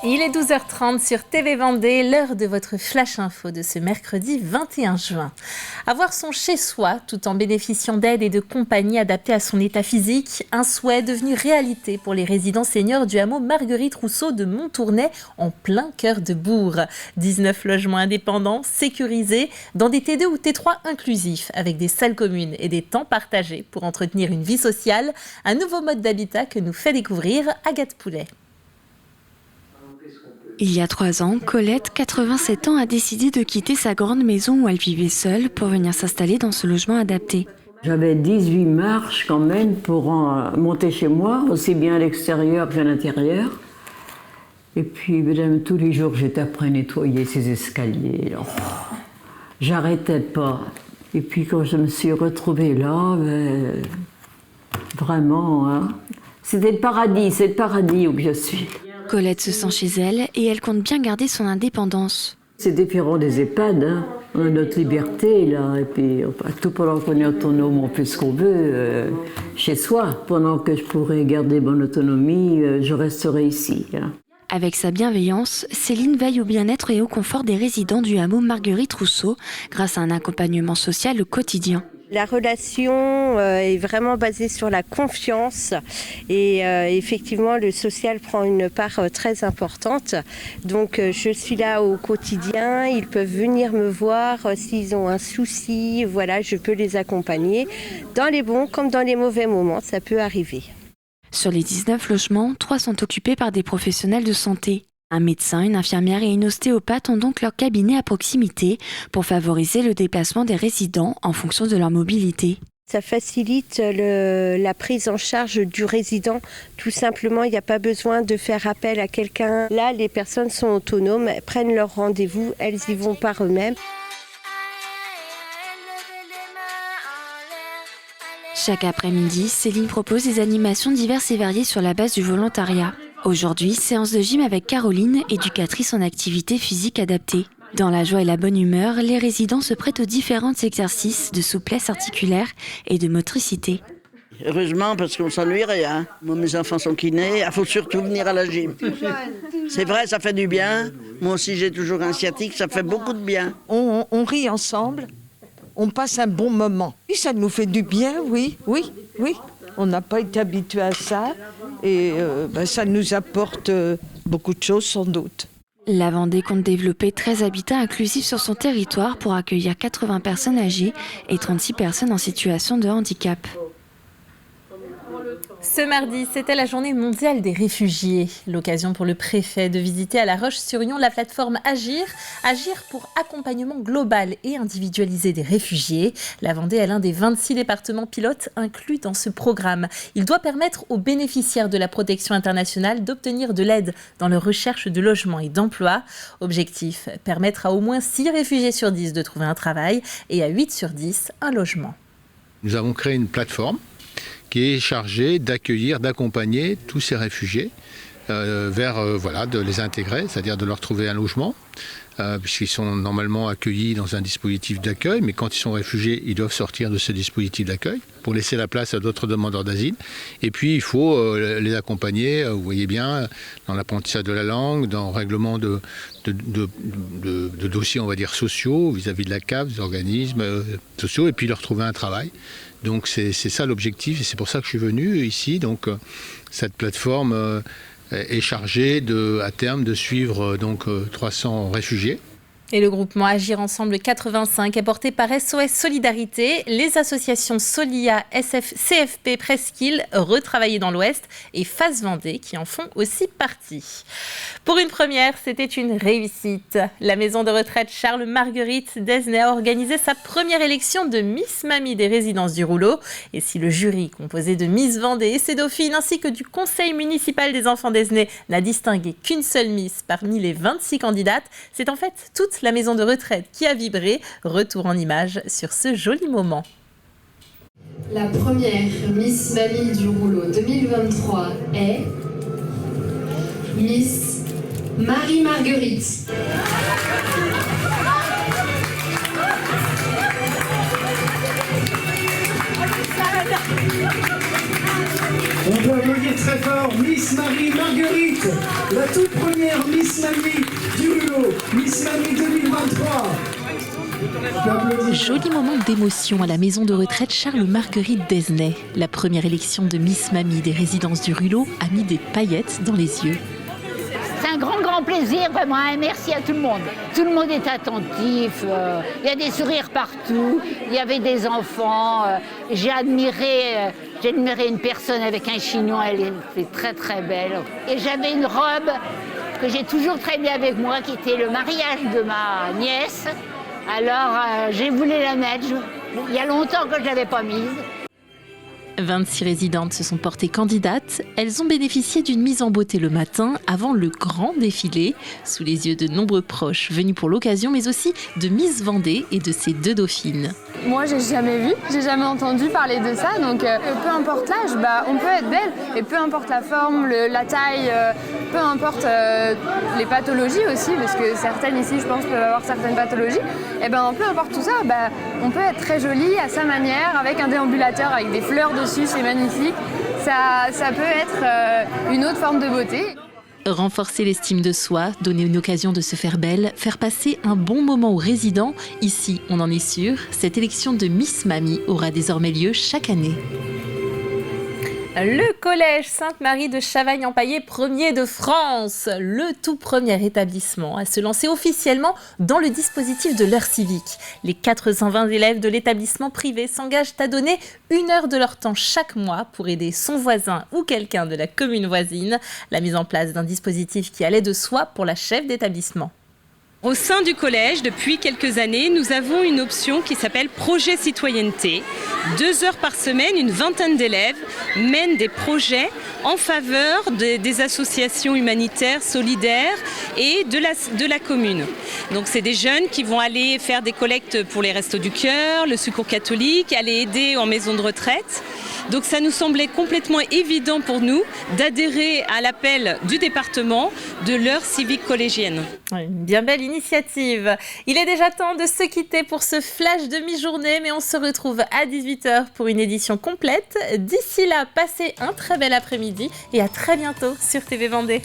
Il est 12h30 sur TV Vendée, l'heure de votre flash info de ce mercredi 21 juin. Avoir son chez-soi tout en bénéficiant d'aide et de compagnie adaptées à son état physique, un souhait devenu réalité pour les résidents seniors du hameau Marguerite Rousseau de Montournai en plein cœur de bourg. 19 logements indépendants, sécurisés, dans des T2 ou T3 inclusifs, avec des salles communes et des temps partagés pour entretenir une vie sociale. Un nouveau mode d'habitat que nous fait découvrir Agathe Poulet. Il y a 3 ans, Colette, 87 ans, a décidé de quitter sa grande maison où elle vivait seule pour venir s'installer dans ce logement adapté. J'avais 18 marches quand même pour monter chez moi, aussi bien à l'extérieur qu'à l'intérieur. Et puis, mesdames, tous les jours, j'étais après à nettoyer ces escaliers. Oh, j'arrêtais pas. Et puis, quand je me suis retrouvée là, vraiment, hein, c'était le paradis, c'est le paradis où je suis. Colette se sent chez elle et elle compte bien garder son indépendance. C'est différent des EHPAD, hein. On a notre liberté là, et puis tout pendant qu'on est autonome, on fait ce qu'on veut chez soi. Pendant que je pourrais garder mon autonomie, je resterai ici. Hein. Avec sa bienveillance, Céline veille au bien-être et au confort des résidents du hameau Marguerite Rousseau grâce à un accompagnement social au quotidien. La relation est vraiment basée sur la confiance et effectivement le social prend une part très importante. Donc je suis là au quotidien, ils peuvent venir me voir s'ils ont un souci, voilà, je peux les accompagner. Dans les bons comme dans les mauvais moments, ça peut arriver. Sur les 19 logements, 3 sont occupés par des professionnels de santé. Un médecin, une infirmière et une ostéopathe ont donc leur cabinet à proximité pour favoriser le déplacement des résidents en fonction de leur mobilité. Ça facilite la prise en charge du résident. Tout simplement, il n'y a pas besoin de faire appel à quelqu'un. Là, les personnes sont autonomes, elles prennent leur rendez-vous, elles y vont par eux-mêmes. Chaque après-midi, Céline propose des animations diverses et variées sur la base du volontariat. Aujourd'hui, séance de gym avec Caroline, éducatrice en activité physique adaptée. Dans la joie et la bonne humeur, les résidents se prêtent aux différents exercices de souplesse articulaire et de motricité. Heureusement, parce qu'on ne s'ennuierait. Hein. Moi, mes enfants sont kinés, il faut surtout venir à la gym. C'est vrai, ça fait du bien. Moi aussi, j'ai toujours un sciatique, ça fait beaucoup de bien. On rit ensemble, on passe un bon moment. Et ça nous fait du bien, oui. On n'a pas été habitué à ça et ça nous apporte beaucoup de choses sans doute. La Vendée compte développer 13 habitats inclusifs sur son territoire pour accueillir 80 personnes âgées et 36 personnes en situation de handicap. Ce mardi, c'était la journée mondiale des réfugiés. L'occasion pour le préfet de visiter à La Roche-sur-Yon la plateforme Agir. Agir pour accompagnement global et individualisé des réfugiés. La Vendée est l'un des 26 départements pilotes inclus dans ce programme. Il doit permettre aux bénéficiaires de la protection internationale d'obtenir de l'aide dans leur recherche de logement et d'emploi. Objectif, permettre à au moins 6 réfugiés sur 10 de trouver un travail et à 8 sur 10 un logement. Nous avons créé une plateforme qui est chargé d'accueillir, d'accompagner tous ces réfugiés de les intégrer, c'est-à-dire de leur trouver un logement, puisqu'ils sont normalement accueillis dans un dispositif d'accueil, mais quand ils sont réfugiés, ils doivent sortir de ce dispositif d'accueil pour laisser la place à d'autres demandeurs d'asile. Et puis, il faut les accompagner, vous voyez bien, dans l'apprentissage de la langue, dans le règlement de dossiers, on va dire, sociaux, vis-à-vis de la CAF, des organismes sociaux, et puis leur trouver un travail. Donc c'est ça l'objectif et c'est pour ça que je suis venu ici. Donc cette plateforme est chargée à terme de suivre 300 réfugiés. Et le groupement Agir Ensemble 85 est porté par SOS Solidarité, les associations Solia, CFP Presqu'île, Retravailler dans l'Ouest et Face Vendée qui en font aussi partie. Pour une première, c'était une réussite. La maison de retraite Charles-Marguerite d'Esnay a organisé sa première élection de Miss Mamie des résidences du Rouleau. Et si le jury, composé de Miss Vendée et ses dauphines ainsi que du conseil municipal des enfants d'Esnay, n'a distingué qu'une seule Miss parmi les 26 candidates, c'est en fait toute la maison de retraite qui a vibré. Retour en images sur ce joli moment. La première Miss Mamie du Rouleau 2023 est Miss Marie-Marguerite. On peut applaudir très fort, Miss Marie-Marguerite, la toute première Miss Mamie du Hulot, Miss Mamie 2023. Joli moment d'émotion à la maison de retraite Charles-Marguerite d'Esnay. La première élection de Miss Mamie des résidences du Hulot a mis des paillettes dans les yeux. C'est un grand plaisir, vraiment, et merci à tout le monde. Tout le monde est attentif, il y a des sourires partout, il y avait des enfants. J'ai admiré une personne avec un chignon, elle était très belle. Et j'avais une robe que j'ai toujours traînée avec moi, qui était le mariage de ma nièce. Alors j'ai voulu la mettre, il y a longtemps que je ne l'avais pas mise. 26 résidentes se sont portées candidates. Elles ont bénéficié d'une mise en beauté le matin avant le grand défilé, sous les yeux de nombreux proches venus pour l'occasion, mais aussi de Miss Vendée et de ses 2 dauphines. Moi, j'ai jamais vu, j'ai jamais entendu parler de ça, donc peu importe l'âge, on peut être belle, et peu importe la forme, la taille, peu importe les pathologies aussi, parce que certaines ici, je pense, peuvent avoir certaines pathologies, et peu importe tout ça, on peut être très jolie à sa manière, avec un déambulateur, avec des fleurs dessus, c'est magnifique. Ça peut être une autre forme de beauté. Renforcer l'estime de soi, donner une occasion de se faire belle, faire passer un bon moment aux résidents. Ici, on en est sûr, cette élection de Miss Mamie aura désormais lieu chaque année. Le collège Sainte-Marie de Chavagne-en-Paillé, premier de France, le tout premier établissement à se lancer officiellement dans le dispositif de l'heure civique. Les 420 élèves de l'établissement privé s'engagent à donner 1 heure de leur temps chaque mois pour aider son voisin ou quelqu'un de la commune voisine. La mise en place d'un dispositif qui allait de soi pour la chef d'établissement. Au sein du collège, depuis quelques années, nous avons une option qui s'appelle Projet Citoyenneté. 2 heures par semaine, une vingtaine d'élèves mènent des projets en faveur des associations humanitaires, solidaires et de la commune. Donc c'est des jeunes qui vont aller faire des collectes pour les Restos du Cœur, le Secours catholique, aller aider en maison de retraite. Donc ça nous semblait complètement évident pour nous d'adhérer à l'appel du département de l'heure civique collégienne. Une bien belle initiative. Il est déjà temps de se quitter pour ce flash de mi-journée, mais on se retrouve à 18h pour une édition complète. D'ici là, passez un très bel après-midi et à très bientôt sur TV Vendée.